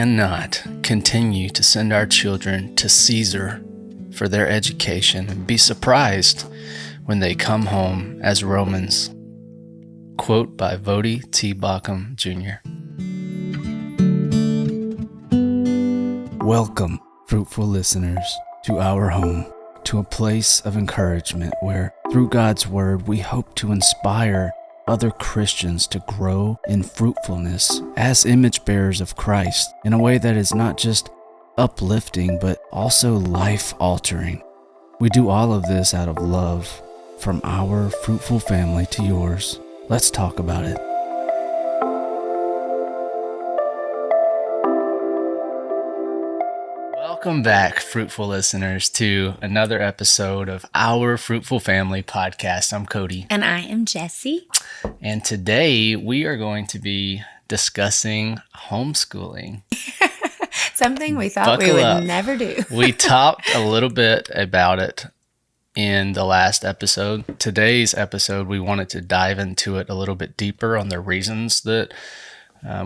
cannot continue to send our children to Caesar for their education and be surprised when they come home as Romans. Quote by Vody T. Bauckham, Jr. Welcome, fruitful listeners, to our home, to a place of encouragement where, through God's Word, we hope to inspire other Christians to grow in fruitfulness as image bearers of Christ in a way that is not just uplifting, but also life-altering. We do all of this out of love from our fruitful family to yours. Let's talk about it. Welcome back, fruitful listeners, to another episode of our Fruitful Family podcast. I'm Cody. And I am Jessie. And today we are going to be discussing homeschooling. Something we thought we would never do. We talked a little bit about it in the last episode. Today's episode, we wanted to dive into it a little bit deeper on the reasons that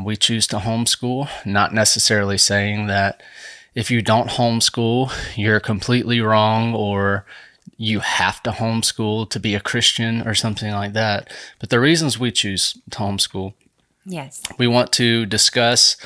we choose to homeschool, not necessarily saying that if you don't homeschool, you're completely wrong or you have to homeschool to be a Christian or something like that. But the reasons we choose to homeschool. Yes. We want to discuss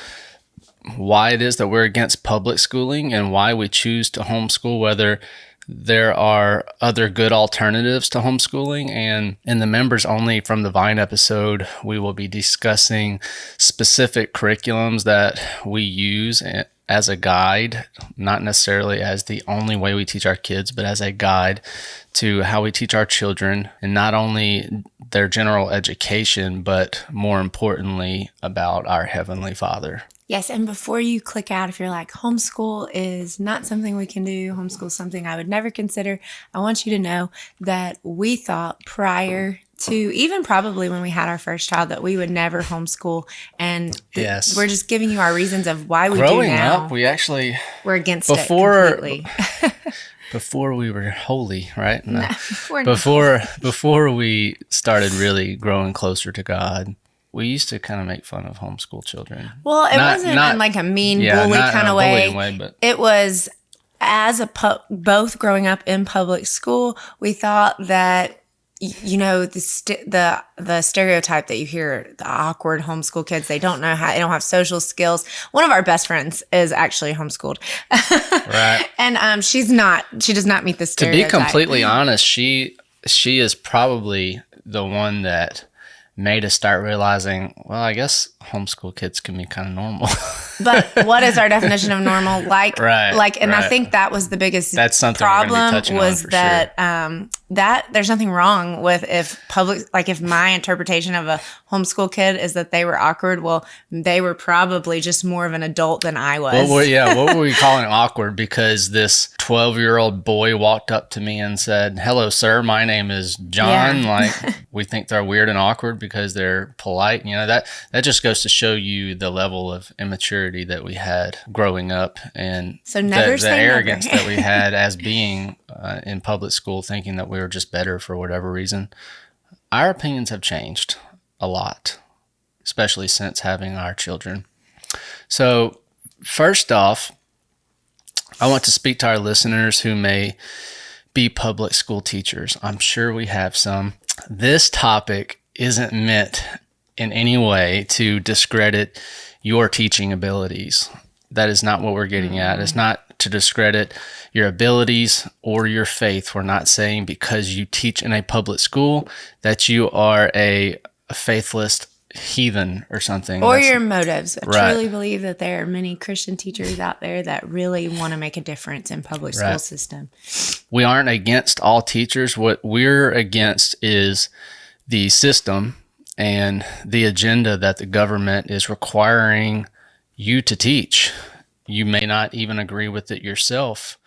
why it is that we're against public schooling and why we choose to homeschool, whether there are other good alternatives to homeschooling. And in the members only from the Vine episode, we will be discussing specific curriculums that we use as a guide, not necessarily as the only way we teach our kids, but as a guide to how we teach our children, and not only their general education, but more importantly, about our Heavenly Father. Yes, and before you click out, if you're like, homeschool is not something we can do, homeschool is something I would never consider, I want you to know that we thought prior to even probably when we had our first child that we would never homeschool, and yes, we're just giving you our reasons of why we Growing do now. Up, we actually we're against it completely. Before we were holy, right? No, we're not. Before we started really growing closer to God, we used to kind of make fun of homeschool children. Well, it wasn't in like a mean bully kind of way. But it was as both growing up in public school, we thought that, you know, the stereotype that you hear, the awkward homeschool kids, they don't have social skills. One of our best friends is actually homeschooled. Right. And she does not meet the stereotype. To be completely honest, she is probably the one that made us start realizing, well, I guess homeschool kids can be kind of normal. But what is our definition of normal? Right. I think that was the biggest problem was that that there's nothing wrong with if my interpretation of a homeschool kid is that they were awkward. Well, they were probably just more of an adult than I was. What were we calling awkward? Because this 12-year-old boy walked up to me and said, "Hello, sir. My name is John." Yeah. Like, we think they're weird and awkward because they're polite. You know, that just goes to show you the level of immaturity that we had growing up, and so the arrogance that we had as being in public school, thinking that we were just better for whatever reason. Our opinions have changed a lot, especially since having our children. So first off, I want to speak to our listeners who may be public school teachers. I'm sure we have some. This topic isn't meant in any way to discredit your teaching abilities. That is not what we're getting at. It's not to discredit your abilities or your faith. We're not saying because you teach in a public school that you are a faithless heathen or something. Or your motives. I truly believe that there are many Christian teachers out there that really want to make a difference in public school system. We aren't against all teachers. What we're against is the system and the agenda that the government is requiring you to teach. You may not even agree with it yourself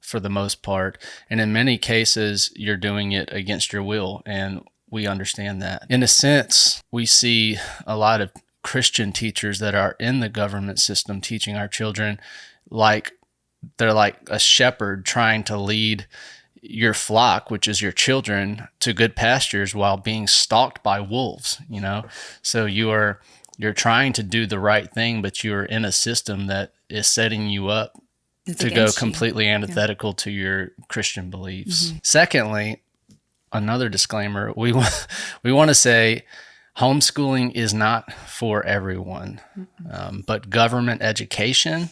for the most part. And in many cases, you're doing it against your will. And we understand that. In a sense, we see a lot of Christian teachers that are in the government system teaching our children like they're like a shepherd trying to lead your flock, which is your children, to good pastures while being stalked by wolves, you know? So you are You're trying to do the right thing, but you're in a system that is setting you up to go completely antithetical to your Christian beliefs. Mm-hmm. Secondly, another disclaimer, we want to say homeschooling is not for everyone, but government education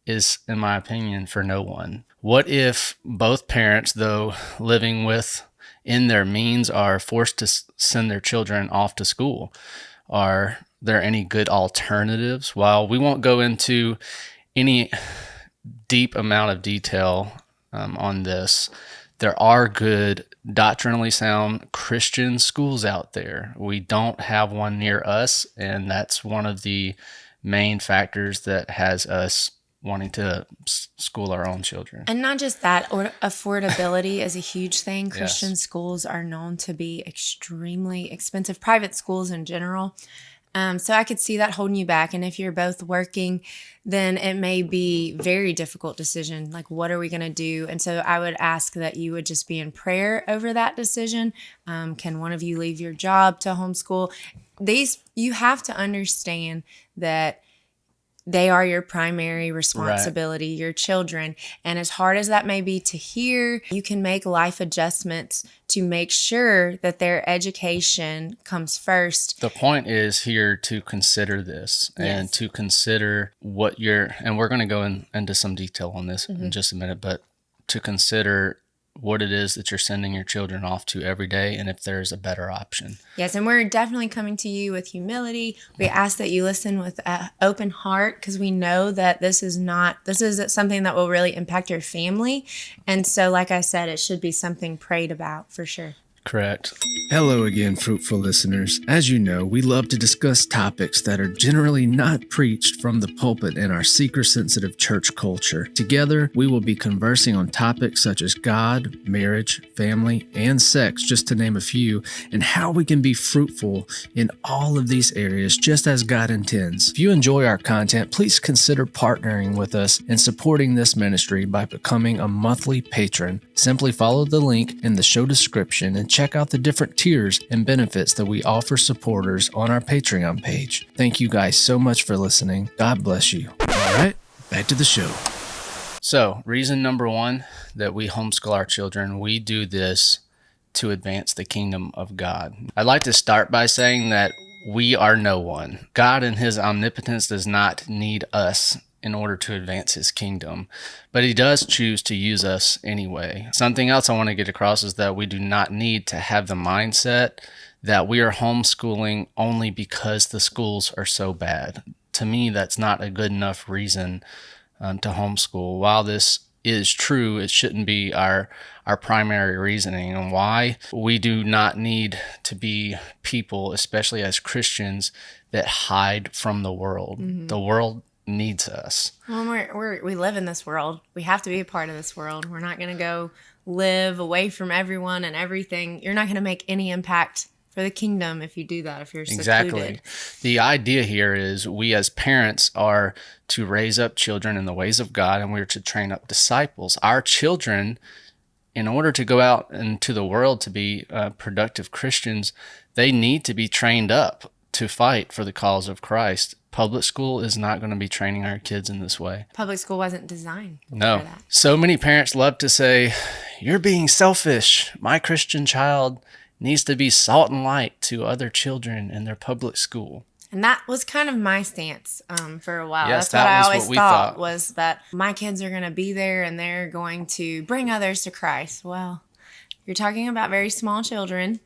is, in my opinion, for no one. What if both parents, though living within their means, are forced to send their children off to school? Are there any good alternatives? While we won't go into any deep amount of detail on this, there are good, doctrinally sound Christian schools out there. We don't have one near us, and that's one of the main factors that has us wanting to school our own children. And not just that, or affordability is a huge thing. Christian schools are known to be extremely expensive, private schools in general. So I could see that holding you back. And if you're both working, then it may be a very difficult decision. Like, what are we going to do? And so I would ask that you would just be in prayer over that decision. Can one of you leave your job to homeschool? You have to understand that they are your primary responsibility, your children. And as hard as that may be to hear, you can make life adjustments to make sure that their education comes first. The point is here to consider this and to consider what and we're going to go into some detail on this in just a minute, but to consider what it is that you're sending your children off to every day and if there's a better option. Yes, and we're definitely coming to you with humility. We ask that you listen with an open heart, because we know that this is something that will really impact your family. And so, like I said, it should be something prayed about for sure. Correct. Hello again, Fruitful Listeners. As you know, we love to discuss topics that are generally not preached from the pulpit in our seeker-sensitive church culture. Together, we will be conversing on topics such as God, marriage, family, and sex, just to name a few, and how we can be fruitful in all of these areas just as God intends. If you enjoy our content, please consider partnering with us and supporting this ministry by becoming a monthly patron. Simply follow the link in the show description and check out the different tiers and benefits that we offer supporters on our Patreon page. Thank you guys so much for listening. God bless you. All right, back to the show. So, reason number one that we homeschool our children, we do this to advance the kingdom of God. I'd like to start by saying that we are no one. God in his omnipotence does not need us in order to advance his kingdom, but he does choose to use us anyway. Something else I want to get across is that we do not need to have the mindset that we are homeschooling only because the schools are so bad. To me, that's not a good enough reason to homeschool. While this is true, it shouldn't be our primary reasoning. And why? We do not need to be people, especially as Christians, that hide from the world. Mm-hmm. The world needs us. Well, we live in this world. We have to be a part of this world. We're not going to go live away from everyone and everything. You're not going to make any impact for the kingdom if you do that, if you're secluded. Exactly. The idea here is we as parents are to raise up children in the ways of God, and we're to train up disciples. Our children, in order to go out into the world to be productive Christians, they need to be trained up to fight for the cause of Christ. Public school is not going to be training our kids in this way. Public school wasn't designed for that. So many parents love to say, "You're being selfish. My Christian child needs to be salt and light to other children in their public school." And that was kind of my stance for a while. Yes, that's what I always thought was that my kids are going to be there and they're going to bring others to Christ. Well, you're talking about very small children.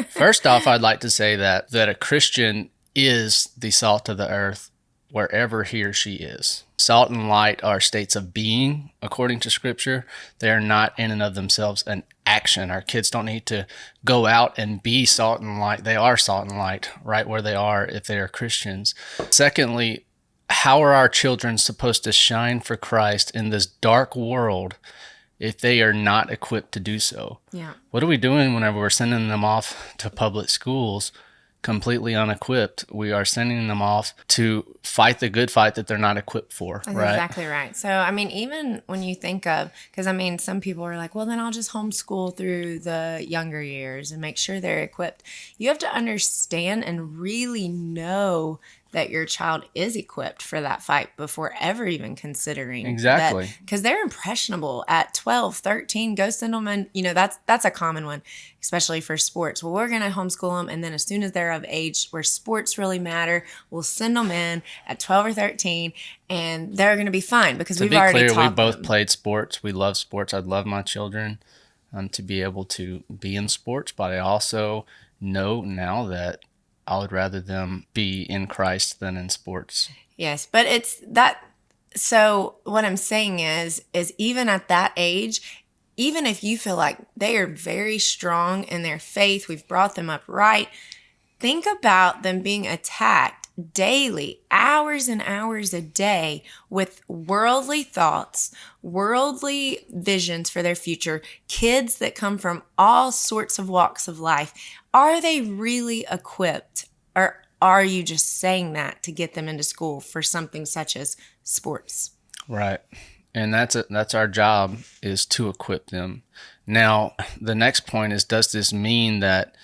First off, I'd like to say that a Christian is the salt of the earth wherever he or she is. Salt and light are states of being, according to Scripture. They are not in and of themselves an action. Our kids don't need to go out and be salt and light. They are salt and light right where they are if they are Christians. Secondly, how are our children supposed to shine for Christ in this dark world if they are not equipped to do so? Yeah. What are we doing whenever we're sending them off to public schools completely unequipped, we are sending them off to fight the good fight that they're not equipped for. That's right? Exactly right. So, I mean, even when you think of, because I mean, some people are like, well, then I'll just homeschool through the younger years and make sure they're equipped. You have to understand and really know that your child is equipped for that fight before ever even considering exactly, because they're impressionable at 12, 13. Go send them in. That's a common one, especially for sports. Well, we're going to homeschool them, and then as soon as they're of age where sports really matter, we'll send them in at 12 or 13, and they're going to be fine because we've already taught them. We both played sports. We love sports. I'd love my children to be able to be in sports, but I also know now that I would rather them be in Christ than in sports. Yes, but it's that. So what I'm saying is even at that age, even if you feel like they are very strong in their faith, we've brought them up right, think about them being attacked daily, hours and hours a day with worldly thoughts, worldly visions for their future, kids that come from all sorts of walks of life. Are they really equipped, or are you just saying that to get them into school for something such as sports? Right. And that's our job, is to equip them. Now, the next point is, does this mean that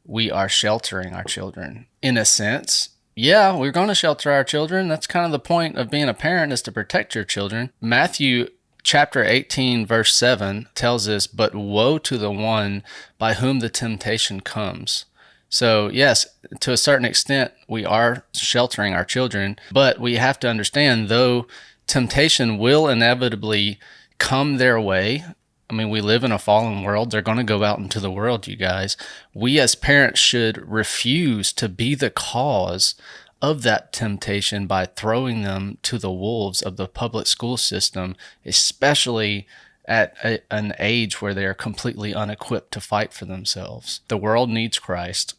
we are sheltering our children? In a sense, yeah, we're going to shelter our children. That's kind of the point of being a parent, is to protect your children. Matthew chapter 18, verse 7 tells us, "But woe to the one by whom the temptation comes." So yes, to a certain extent, we are sheltering our children, but we have to understand, though temptation will inevitably come their way. I mean, we live in a fallen world. They're going to go out into the world, you guys. We as parents should refuse to be the cause of that temptation by throwing them to the wolves of the public school system, especially at an age where they are completely unequipped to fight for themselves. The world needs Christ,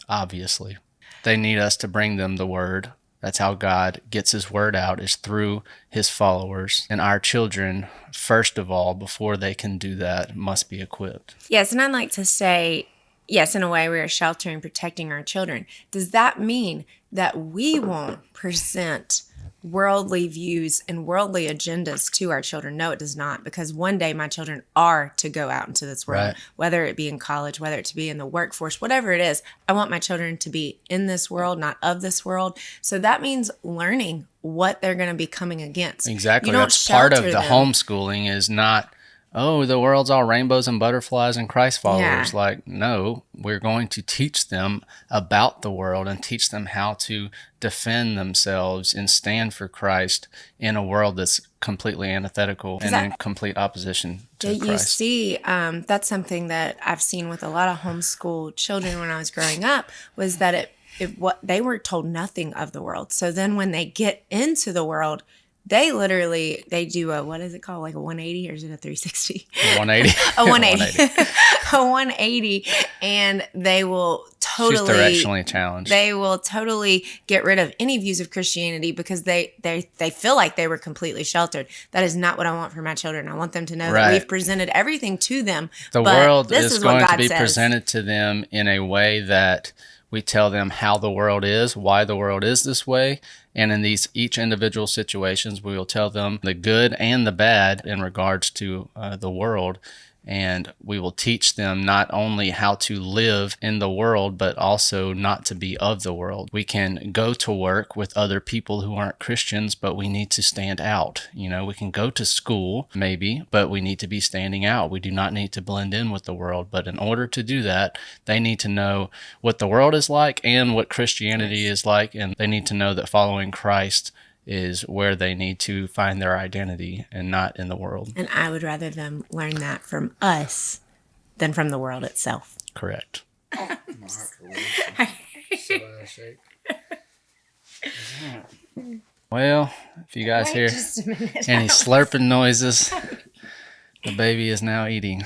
obviously. They need us to bring them the word. That's how God gets his word out, is through his followers. And our children, first of all, before they can do that, must be equipped. Yes, and I'd like to say, yes, in a way we are sheltering, protecting our children. Does that mean that we won't present worldly views and worldly agendas to our children? No, it does not, because one day my children are to go out into this world, right, whether it be in college, whether it to be in the workforce, whatever it is. I want my children to be in this world, not of this world. So that means learning what they're going to be coming against. Exactly. That's part of the homeschooling, is not, oh, the world's all rainbows and butterflies and Christ followers. Yeah. Like, no, we're going to teach them about the world and teach them how to defend themselves and stand for Christ in a world that's completely antithetical and in complete opposition to Christ. You see, that's something that I've seen with a lot of homeschool children when I was growing up, was that they were told nothing of the world. So then when they get into the world, they do a, what is it called? Like a 180, or is it a 360? A 180. A 180. A 180. And they will totally... She's directionally challenged. They will totally get rid of any views of Christianity because they feel like they were completely sheltered. That is not what I want for my children. I want them to know that we've presented everything to them. The world is going to be presented to them in a way that we tell them how the world is, why the world is this way. And in each individual situations, we will tell them the good and the bad in regards to the world. And we will teach them not only how to live in the world, but also not to be of the world. We can go to work with other people who aren't Christians, but we need to stand out. You know, we can go to school, maybe, but we need to be standing out. We do not need to blend in with the world. But in order to do that, they need to know what the world is like and what Christianity is like. And they need to know that following Christ is where they need to find their identity and not in the world. And I would rather them learn that from us than from the world itself. Correct. Well, if you guys hear any slurping noises, the baby is now eating.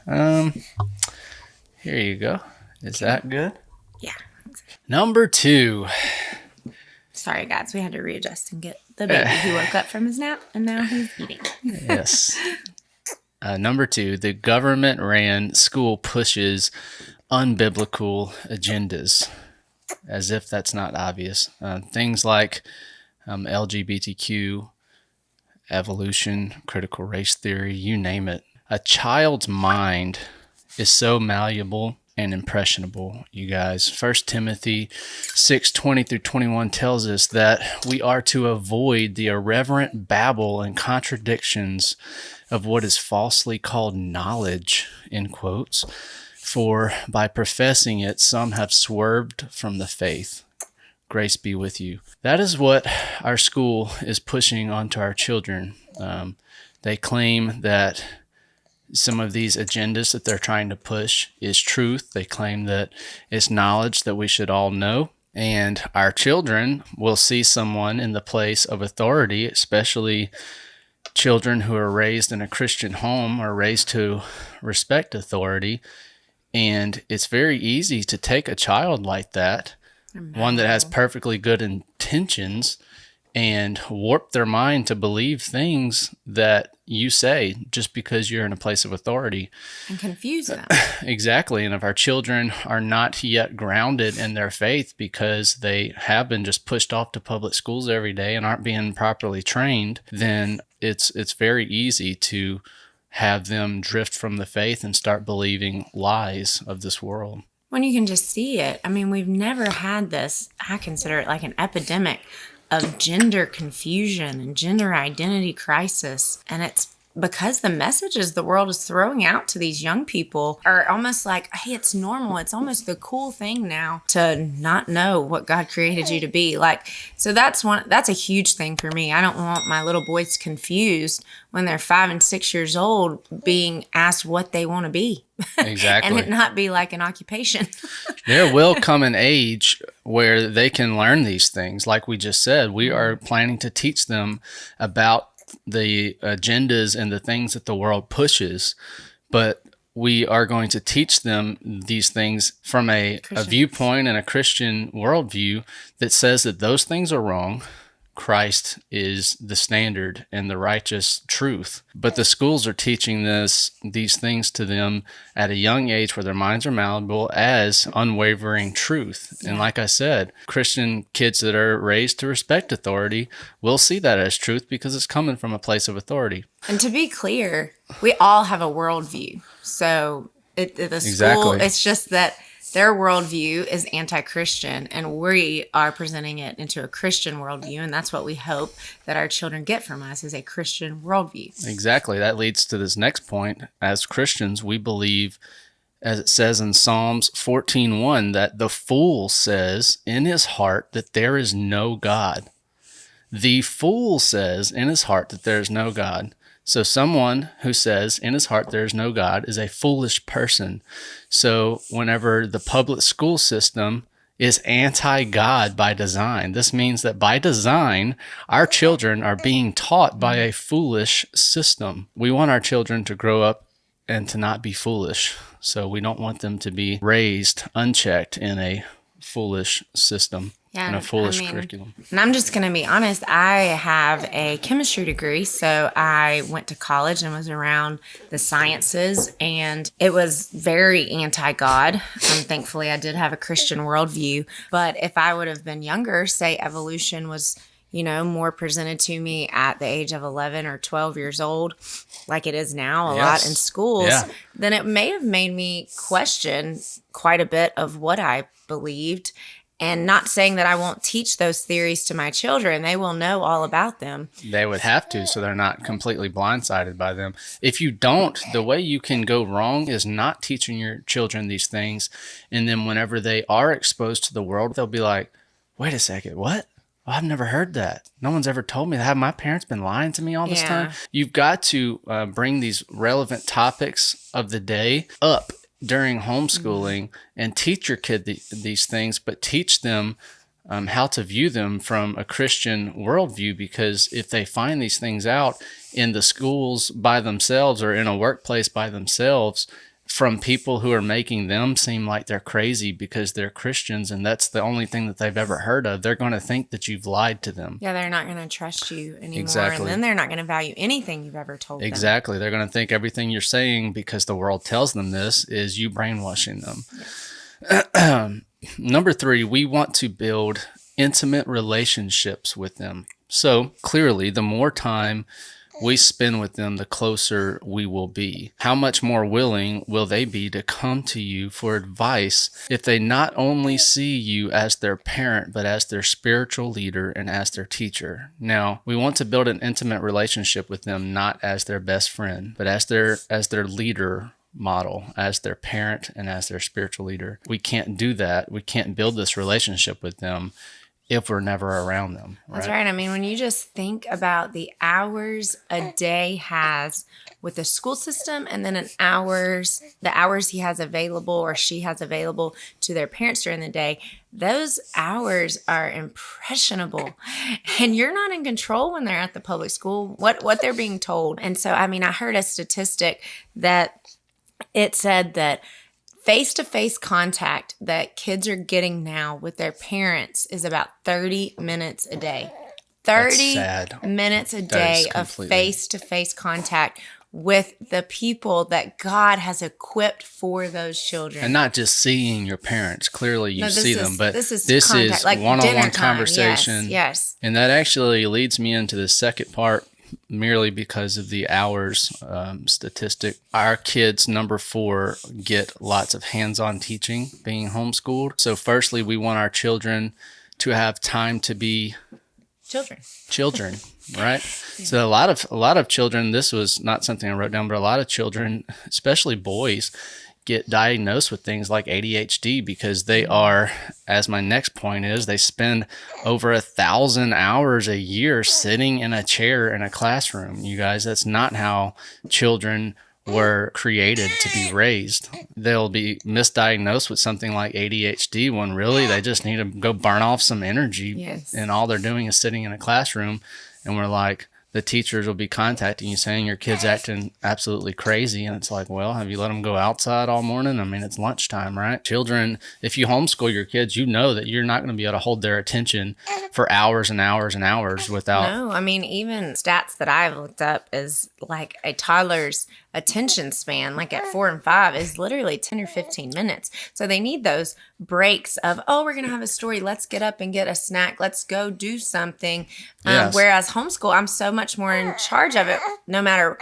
Here you go. Is that good? Yeah. Number 2. Sorry, guys. We had to readjust and get the baby. He woke up from his nap, and now he's eating. Yes. Number 2, the government-ran school pushes unbiblical agendas, as if that's not obvious. Things like LGBTQ, evolution, critical race theory, you name it. A child's mind is so malleable and impressionable, you guys. 1 Timothy 6:20 through 21 tells us that we are to avoid the irreverent babble and contradictions of what is falsely called knowledge, in quotes, for by professing it, some have swerved from the faith. Grace be with you. That is what our school is pushing onto our children. They claim that some of these agendas that they're trying to push is truth. They claim that it's knowledge that we should all know. And our children will see someone in the place of authority, especially children who are raised in a Christian home or raised to respect authority. And it's very easy to take a child like that, one that has perfectly good intentions, and warp their mind to believe things that you say just because you're in a place of authority. And confuse them. Exactly. And if our children are not yet grounded in their faith because they have been just pushed off to public schools every day and aren't being properly trained, then it's very easy to have them drift from the faith and start believing lies of this world. When you can just see it. I mean, we've never had this, I consider it like an epidemic of gender confusion and gender identity crisis. And it's because the messages the world is throwing out to these young people are almost like, hey, it's normal. It's almost the cool thing now to not know what God created you to be. Like, so that's a huge thing for me. I don't want my little boys confused when they're 5 and 6 years old being asked what they want to be. Exactly. And it not be like an occupation. There will come an age where they can learn these things. Like we just said, we are planning to teach them about the agendas and the things that the world pushes, but we are going to teach them these things from a viewpoint and a Christian worldview that says that those things are wrong. Christ is the standard and the righteous truth. But the schools are teaching these things to them at a young age where their minds are malleable as unwavering truth. And like I said, Christian kids that are raised to respect authority will see that as truth because it's coming from a place of authority. And to be clear, we all have a worldview. So the school, it's just that their worldview is anti-Christian, and we are presenting it into a Christian worldview, and that's what we hope that our children get from us is a Christian worldview. Exactly. That leads to this next point. As Christians, we believe, as it says in Psalms 14:1, that the fool says in his heart that there is no God. The fool says in his heart that there is no God. So someone who says in his heart there is no God is a foolish person. So whenever the public school system is anti-God by design, this means that by design, our children are being taught by a foolish system. We want our children to grow up and to not be foolish. So we don't want them to be raised unchecked in a foolish system. And a foolish curriculum. And I'm just going to be honest, I have a chemistry degree, so I went to college and was around the sciences, and it was very anti-God. Thankfully, I did have a Christian worldview, but if I would have been younger, say evolution was, more presented to me at the age of 11 or 12 years old, like it is now a lot in schools, then it may have made me question quite a bit of what I believed. And not saying that I won't teach those theories to my children. They will know all about them. They would have to, so they're not completely blindsided by them. If you don't, the way you can go wrong is not teaching your children these things. And then whenever they are exposed to the world, they'll be like, wait a second, what? Oh, I've never heard that. No one's ever told me that. Have my parents been lying to me all this time? You've got to bring these relevant topics of the day up during homeschooling and teach your kid these things, but teach them how to view them from a Christian worldview, because if they find these things out in the schools by themselves or in a workplace by themselves, from people who are making them seem like they're crazy because they're Christians and that's the only thing that they've ever heard of. They're going to think that you've lied to them. Yeah, they're not going to trust you anymore. Exactly. And then they're not going to value anything you've ever told them. Exactly. They're going to think everything you're saying, because the world tells them this, is you brainwashing them. Yes. Number 3, we want to build intimate relationships with them. So clearly, the more time we spend with them, the closer we will be. How much more willing will they be to come to you for advice if they not only see you as their parent, but as their spiritual leader and as their teacher? Now, we want to build an intimate relationship with them, not as their best friend, but as their leader model, as their parent and as their spiritual leader. We can't do that. We can't build this relationship with them if we're never around them. Right? That's right. I mean, when you just think about the hours a day has with the school system, and then the hours he has available or she has available to their parents during the day, those hours are impressionable. And you're not in control when they're at the public school, what they're being told. And so, I mean, I heard a statistic that it said that face-to-face contact that kids are getting now with their parents is about 30 minutes a day. 30 minutes a day of face-to-face contact with the people that God has equipped for those children. And not just seeing your parents. Clearly you see them, but this is like one-on-one conversation. Yes. And that actually leads me into the second part, merely because of the hours statistic. Our kids, number 4, get lots of hands-on teaching being homeschooled. So firstly, we want our children to have time to be children, right? Yeah. So a lot of children, this was not something I wrote down, but a lot of children, especially boys, get diagnosed with things like ADHD because they are, as my next point is, they spend over 1,000 hours a year sitting in a chair in a classroom. You guys, that's not how children were created to be raised. They'll be misdiagnosed with something like ADHD when really they just need to go burn off some energy. Yes. And all they're doing is sitting in a classroom. And we're like, the teachers will be contacting you saying your kid's acting absolutely crazy. And it's like, well, have you let them go outside all morning? I mean, it's lunchtime, right? Children, if you homeschool your kids, you know that you're not going to be able to hold their attention for hours and hours and hours without. No, I mean, even stats that I've looked up is like a toddler's attention span, like at 4 and 5, is literally 10 or 15 minutes. So they need those breaks of, oh, we're going to have a story. Let's get up and get a snack. Let's go do something. Yes. Whereas homeschool, I'm so much more in charge of it. No matter,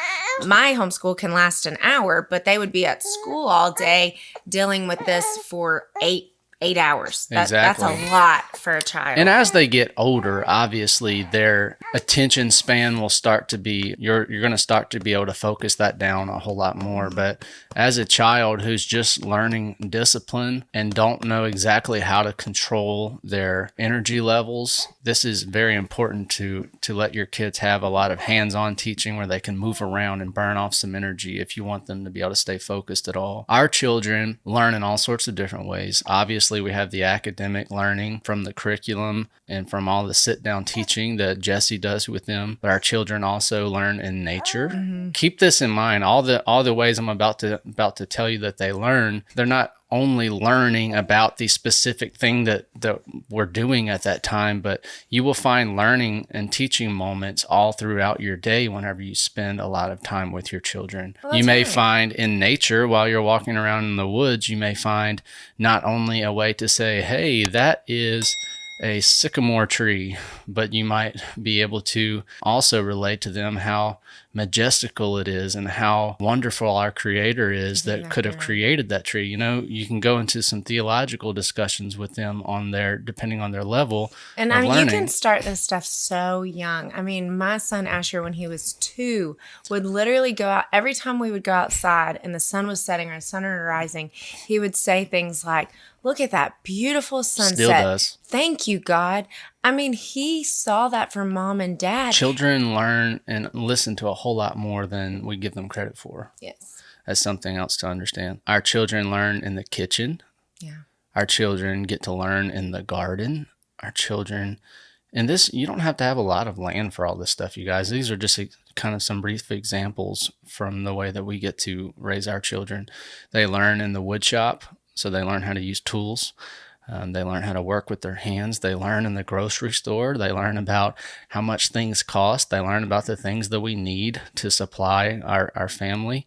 my homeschool can last an hour, but they would be at school all day dealing with this for 8 hours. Exactly. That's a lot for a child. And as they get older, obviously their attention span will start to be, you're going to start to be able to focus that down a whole lot more. But as a child who's just learning discipline and don't know exactly how to control their energy levels, this is very important to let your kids have a lot of hands-on teaching where they can move around and burn off some energy if you want them to be able to stay focused at all. Our children learn in all sorts of different ways. Obviously, we have the academic learning from the curriculum and from all the sit-down teaching that Jesse does with them. But our children also learn in nature. Mm-hmm. Keep this in mind. All the ways I'm about to tell you that they learn, they're not only learning about the specific thing that we're doing at that time, but you will find learning and teaching moments all throughout your day whenever you spend a lot of time with your children. Well, you may find in nature, while you're walking around in the woods, you may find not only a way to say, hey, that is a sycamore tree, but you might be able to also relate to them how majestical it is and how wonderful our Creator is that could have created that tree. You know, you can go into some theological discussions with them depending on their level and of learning. You can start this stuff so young. I mean, my son Asher, when he was 2, would literally go out every time we would go outside and the sun was setting or the sun was rising. He would say things like, "Look at that beautiful sunset. Still does. Thank you, God." I mean, he saw that from mom and dad. Children learn and listen to a whole lot more than we give them credit for. Yes. That's something else to understand. Our children learn in the kitchen. Yeah. Our children get to learn in the garden. Our children, and this, you don't have to have a lot of land for all this stuff, you guys. These are just kind of some brief examples from the way that we get to raise our children. They learn in the wood shop, so they learn how to use tools. They learn how to work with their hands. They learn in the grocery store. They learn about how much things cost. They learn about the things that we need to supply our family.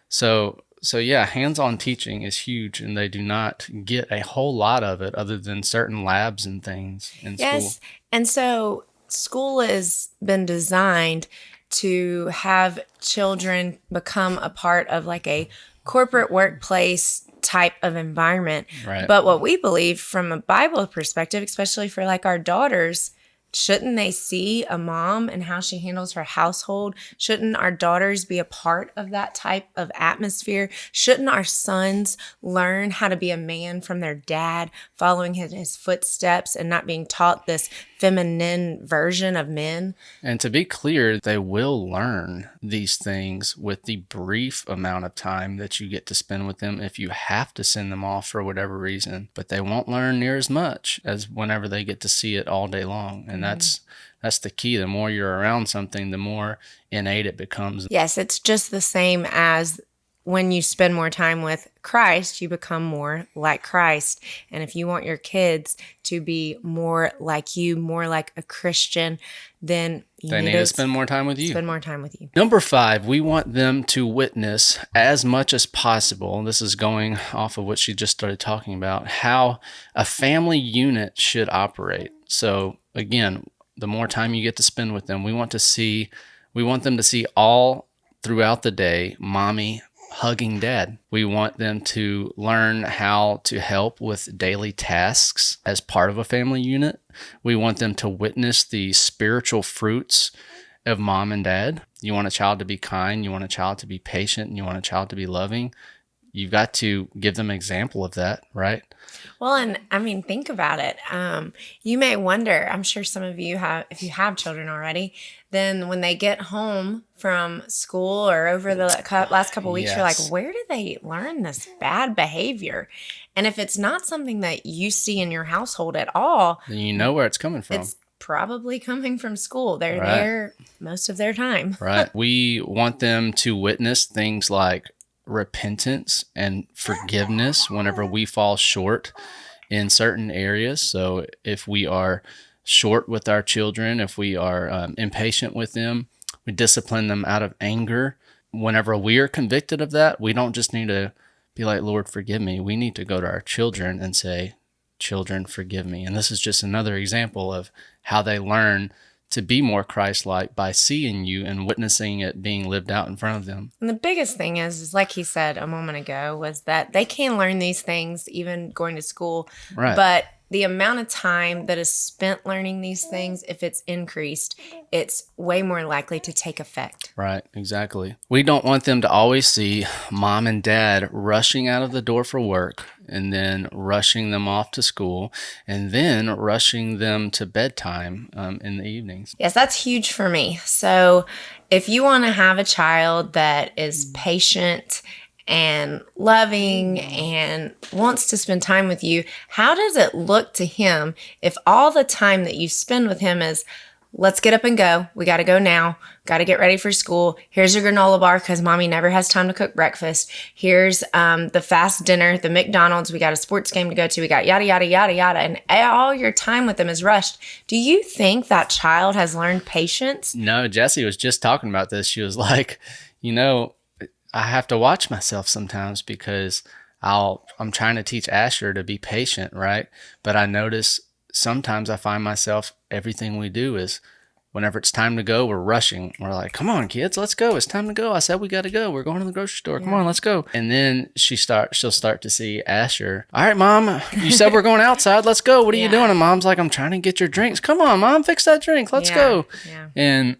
So yeah, hands-on teaching is huge, and they do not get a whole lot of it other than certain labs and things in school. Yes, and so school has been designed to have children become a part of like a corporate workplace type of environment. Right. But what we believe from a Bible perspective, especially for like our daughters, shouldn't they see a mom and how she handles her household? Shouldn't our daughters be a part of that type of atmosphere? Shouldn't our sons learn how to be a man from their dad, following his footsteps and not being taught this feminine version of men? And to be clear, they will learn these things with the brief amount of time that you get to spend with them if you have to send them off for whatever reason. But they won't learn near as much as whenever they get to see it all day long. And that's the key. The more you're around something, the more innate it becomes. Yes, it's just the same as when you spend more time with Christ, you become more like Christ. And if you want your kids to be more like you, more like a Christian, then they need to spend more time with you. Spend more time with you. Number 5, we want them to witness as much as possible. This is going off of what she just started talking about, how a family unit should operate. So again, the more time you get to spend with them, we want them to see all throughout the day, mommy hugging dad. We want them to learn how to help with daily tasks as part of a family unit. We want them to witness the spiritual fruits of mom and dad. You want a child to be kind, you want a child to be patient, and you want a child to be loving. You've got to give them an example of that, right? Well, and I mean, think about it. You may wonder, I'm sure some of you have, if you have children already, then when they get home from school or over the last couple of weeks, Yes. You're like, where did they learn this bad behavior? And if it's not something that you see in your household at all, Then you know where it's coming from. it's probably coming from school. They're Right. there most of their time. Right. We want them to witness things like repentance and forgiveness whenever we fall short in certain areas. So if we are short with our children, if we are impatient with them, we discipline them out of anger. Whenever we are convicted of that, we don't just need to be like, Lord, forgive me. We need to go to our children and say, children, forgive me. And this is just another example of how they learn to be more Christ-like by seeing you and witnessing it being lived out in front of them. And the biggest thing is like he said a moment ago, was that they can learn these things even going to school. Right. But the amount of time that is spent learning these things, if it's increased, it's way more likely to take effect. Right, exactly. We don't want them to always see mom and dad rushing out of the door for work and then rushing them off to school and then rushing them to bedtime in the evenings. Yes, that's huge for me. So if you want to have a child that is patient and loving and wants to spend time with you, how does it look to him if all the time that you spend with him is, let's get up and go. We got to go now. Got to get ready for school. Here's your granola bar because mommy never has time to cook breakfast. Here's the fast dinner, the McDonald's. We got a sports game to go to. We got yada, yada, yada, yada. And all your time with them is rushed. Do you think that child has learned patience? No, Jessie was just talking about this. She was like, I have to watch myself sometimes because I'm trying to teach Asher to be patient, right? But I notice sometimes I find myself, everything we do is whenever it's time to go, we're rushing. We're like, come on, kids, let's go. It's time to go. I said we got to go. We're going to the grocery store. Come on, let's go. And then she'll start to see Asher. All right, Mom, you said we're going outside. Let's go. What are you doing? And Mom's like, I'm trying to get your drinks. Come on, Mom, fix that drink. Let's go. Yeah. And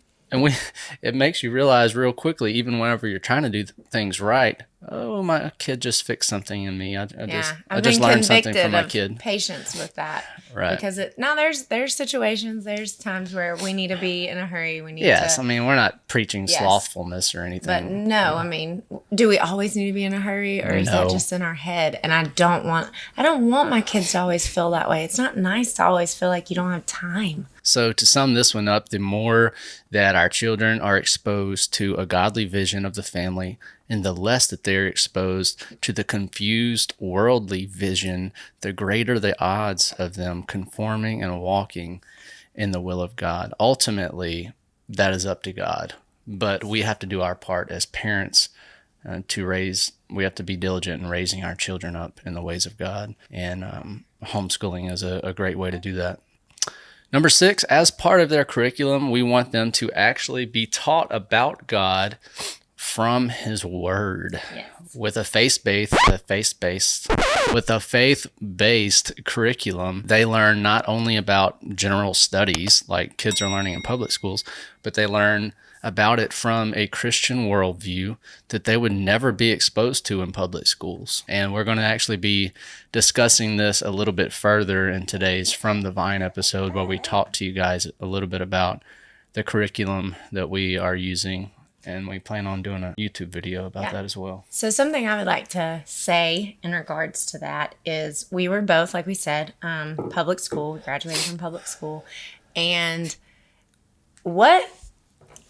it makes you realize real quickly, even whenever you're trying to do things right, Oh, my kid just fixed something in me. I just learned something from my kid. Patience with that, right? Because there's situations, there's times where we need to be in a hurry. We need I mean, we're not preaching slothfulness or anything, but no, I mean, do we always need to be in a hurry, or is that just in our head? And I don't want my kids to always feel that way. It's not nice to always feel like you don't have time. So to sum this one up, the more that our children are exposed to a godly vision of the family, and the less that they're exposed to the confused worldly vision, the greater the odds of them conforming and walking in the will of God. Ultimately, that is up to God. But we have to do our part as parents we have to be diligent in raising our children up in the ways of God. And homeschooling is a great way to do that. Number 6, as part of their curriculum, we want them to actually be taught about God from His Word. Yes. With a faith-based curriculum, they learn not only about general studies like kids are learning in public schools, but they learn about it from a Christian worldview that they would never be exposed to in public schools. And we're going to actually be discussing this a little bit further in today's From the Vine episode, where we talk to you guys a little bit about the curriculum that we are using. And we plan on doing a YouTube video about that as well. So something I would like to say in regards to that is we were both, like we said, public school. We graduated from public school. And what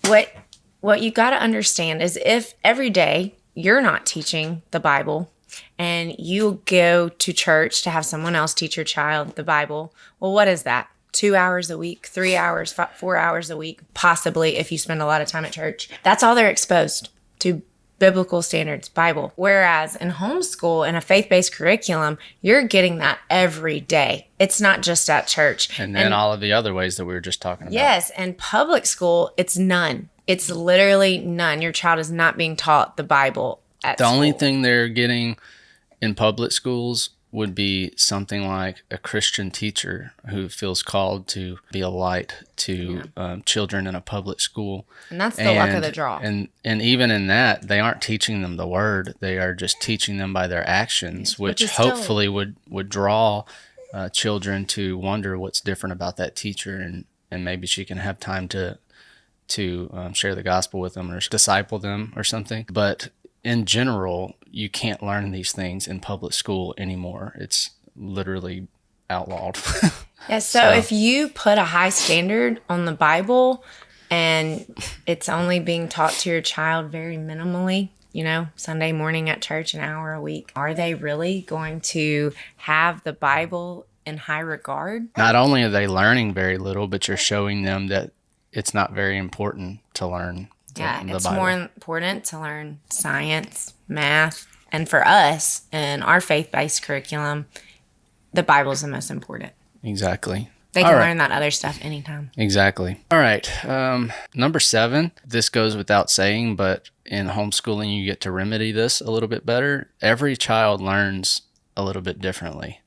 you got to understand is if every day you're not teaching the Bible and you go to church to have someone else teach your child the Bible, well, what is that? 2 hours a week, 3 hours, 4 hours a week, possibly if you spend a lot of time at church. That's all they're exposed to, biblical standards, Bible. Whereas in homeschool and a faith-based curriculum, you're getting that every day. It's not just at church. And then all of the other ways that we were just talking about. Yes, and public school, it's none. It's literally none. Your child is not being taught the Bible at school. The only thing they're getting in public schools would be something like a Christian teacher who feels called to be a light to children in a public school. And that's the luck of the draw. And even in that, they aren't teaching them the word. They are just teaching them by their actions, which hopefully would draw children to wonder what's different about that teacher, and maybe she can have time to share the gospel with them or disciple them or something. But in general, you can't learn these things in public school anymore. It's literally outlawed. So if you put a high standard on the Bible and it's only being taught to your child very minimally, Sunday morning at church, an hour a week, are they really going to have the Bible in high regard? Not only are they learning very little, but you're showing them that it's not very important to learn the it's Bible. More important to learn science, math, and for us in our faith-based curriculum, the Bible is the most important. Exactly. They can learn that other stuff anytime. Exactly. All right. Number 7, this goes without saying, but in homeschooling, you get to remedy this a little bit better. Every child learns a little bit differently.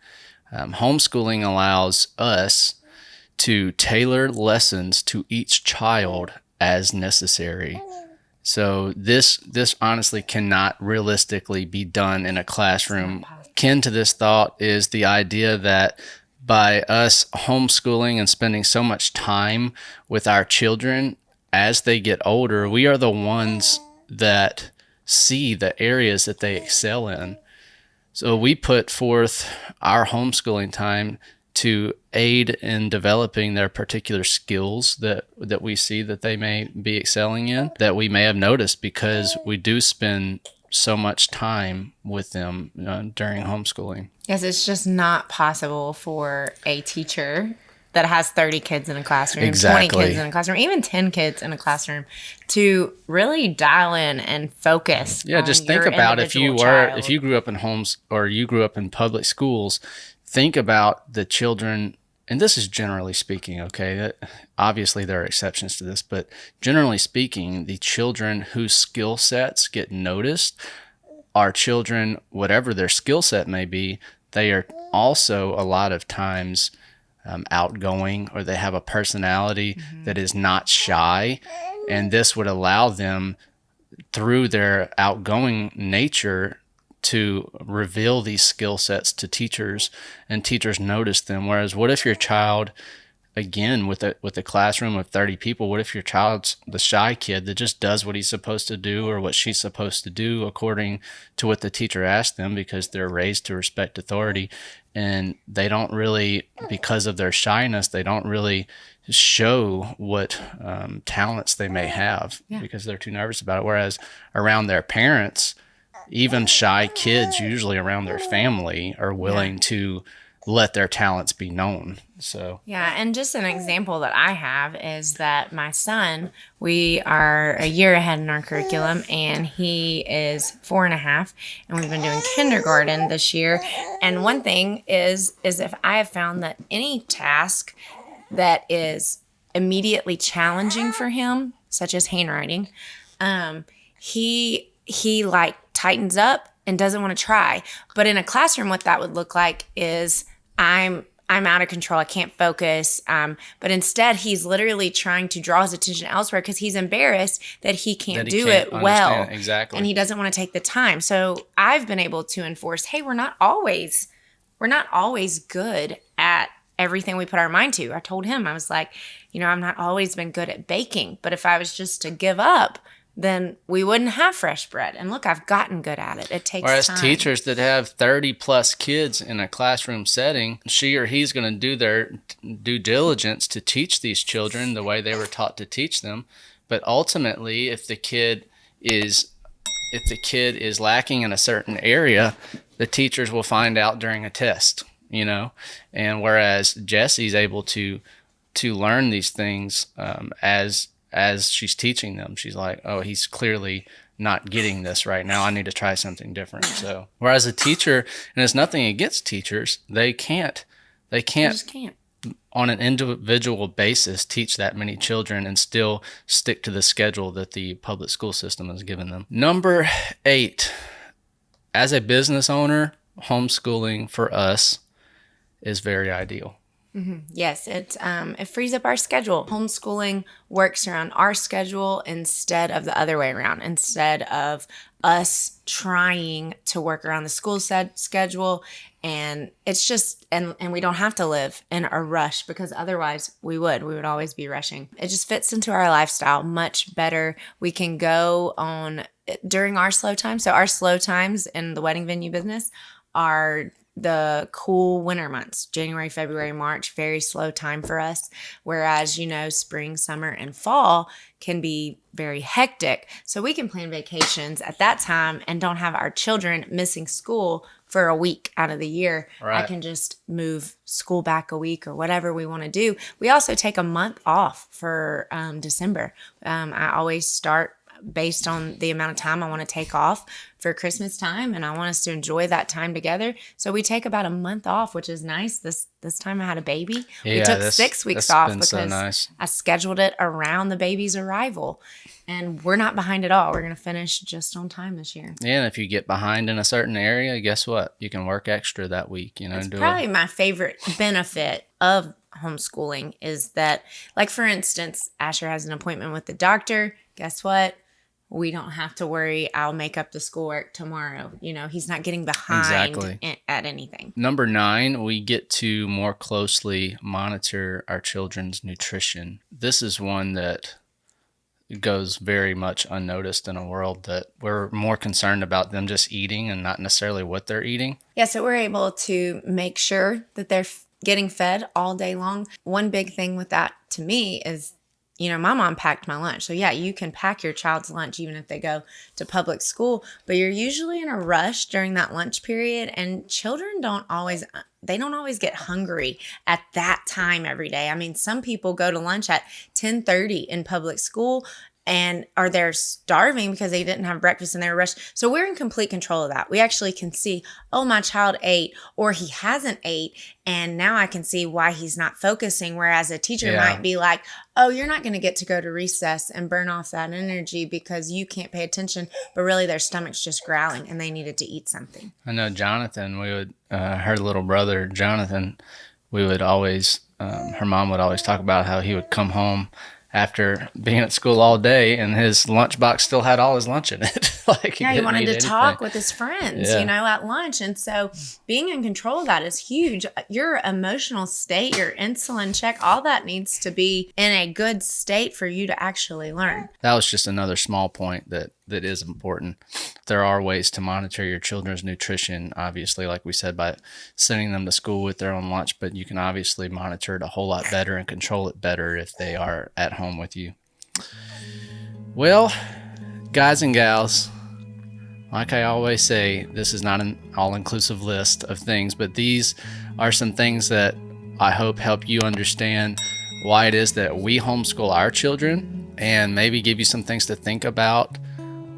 Homeschooling allows us to tailor lessons to each child as necessary. So this honestly cannot realistically be done in a classroom. Kin to this thought is the idea that by us homeschooling and spending so much time with our children as they get older, we are the ones that see the areas that they excel in. So we put forth our homeschooling time to aid in developing their particular skills that we see that they may be excelling in, that we may have noticed because we do spend so much time with them during homeschooling. Yes, it's just not possible for a teacher that has 30 kids in a classroom, 20 kids in a classroom, even 10 kids in a classroom to really dial in and focus. Yeah, just think about if you grew up in homes or you grew up in public schools, think about the children, and this is generally speaking, okay? Obviously, there are exceptions to this, but generally speaking, the children whose skill sets get noticed are children, whatever their skill set may be, they are also a lot of times outgoing, or they have a personality that is not shy, and this would allow them through their outgoing nature to reveal these skill sets to teachers, and teachers notice them. Whereas what if your child, again, with a classroom of 30 people, what if your child's the shy kid that just does what he's supposed to do or what she's supposed to do according to what the teacher asked them, because they're raised to respect authority, and they don't really, because of their shyness, they don't really show what talents they may have because they're too nervous about it. Whereas around their parents, even shy kids, usually around their family, are willing to let their talents be known. So and just an example that I have is that my son, we are a year ahead in our curriculum, and he is 4.5, and we've been doing kindergarten this year. And one thing is if I have found that any task that is immediately challenging for him, such as handwriting, he like tightens up and doesn't want to try. But in a classroom, what that would look like is I'm out of control. I can't focus. But instead, he's literally trying to draw his attention elsewhere because he's embarrassed that he can't do it well. Exactly. And he doesn't want to take the time. So I've been able to enforce, hey, we're not always good at everything we put our mind to. I told him, I was like, I've not always been good at baking, but if I was just to give up, then we wouldn't have fresh bread. And look, I've gotten good at it. It takes time. Whereas teachers that have 30 plus kids in a classroom setting, she or he's going to do their due diligence to teach these children the way they were taught to teach them. But ultimately, if the kid is lacking in a certain area, the teachers will find out during a test, And whereas Jesse's able to learn these things as she's teaching them, she's like, oh, he's clearly not getting this right now. I need to try something different. So, whereas a teacher, and it's nothing against teachers, they just can't on an individual basis teach that many children and still stick to the schedule that the public school system has given them. Number 8, as a business owner, homeschooling for us is very ideal. Mm-hmm. Yes, it frees up our schedule. Homeschooling works around our schedule instead of the other way around. Instead of us trying to work around the school schedule, and it's just and we don't have to live in a rush, because otherwise we would always be rushing. It just fits into our lifestyle much better. We can go on during our slow time. So our slow times in the wedding venue business are the cool winter months, January, February, March, very slow time for us. Whereas, spring, summer, and fall can be very hectic. So we can plan vacations at that time and don't have our children missing school for a week out of the year. Right. I can just move school back a week or whatever we want to do. We also take a month off for December. I always start based on the amount of time I want to take off for Christmas time, and I want us to enjoy that time together. So we take about a month off, which is nice. This time I had a baby. We took 6 weeks off because so nice. I scheduled it around the baby's arrival, and we're not behind at all. We're going to finish just on time this year. Yeah, and if you get behind in a certain area, guess what? You can work extra that week. It's probably my favorite benefit of homeschooling is that, like, for instance, Asher has an appointment with the doctor. Guess what? We don't have to worry, I'll make up the schoolwork tomorrow. He's not getting behind at anything. Number 9, we get to more closely monitor our children's nutrition. This is one that goes very much unnoticed in a world that we're more concerned about them just eating and not necessarily what they're eating. Yeah, so we're able to make sure that they're getting fed all day long. One big thing with that to me is, my mom packed my lunch. So yeah, you can pack your child's lunch even if they go to public school, but you're usually in a rush during that lunch period, and children don't always get hungry at that time every day. I mean, some people go to lunch at 10:30 in public school or they're starving because they didn't have breakfast and they were rushed. So we're in complete control of that. We actually can see, oh, my child ate, or he hasn't ate, and now I can see why he's not focusing. Whereas a teacher might be like, oh, you're not going to get to go to recess and burn off that energy because you can't pay attention, but really their stomach's just growling and they needed to eat something. I know Jonathan, her little brother, Jonathan, we would always, her mom would always talk about how he would come home after being at school all day, and his lunchbox still had all his lunch in it. He wanted to talk with his friends, at lunch. And so being in control of that is huge. Your emotional state, your insulin check, all that needs to be in a good state for you to actually learn. That was just another small point that is important. There are ways to monitor your children's nutrition, obviously, like we said, by sending them to school with their own lunch, but you can obviously monitor it a whole lot better and control it better if they are at home with you. Well, guys and gals, like I always say, this is not an all-inclusive list of things, but these are some things that I hope help you understand why it is that we homeschool our children, and maybe give you some things to think about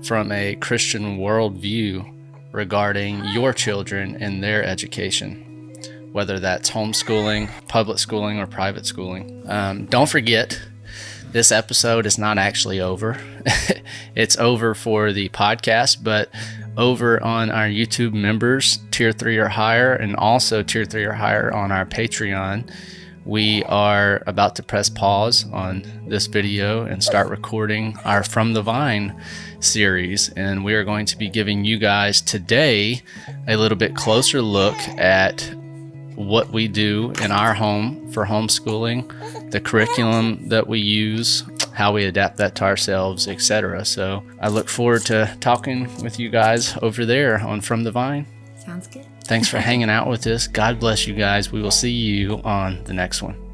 from a Christian worldview regarding your children and their education, whether that's homeschooling, public schooling, or private schooling. Don't forget, this episode is not actually over. It's over for the podcast, but over on our YouTube members, Tier 3 or higher, and also Tier 3 or higher on our Patreon, we are about to press pause on this video and start recording our From the Vine series. And we are going to be giving you guys today a little bit closer look at what we do in our home for homeschooling, the curriculum that we use, how we adapt that to ourselves, etc. So I look forward to talking with you guys over there on From the Vine. Sounds good. Thanks for hanging out with us. God bless you guys. We will see you on the next one.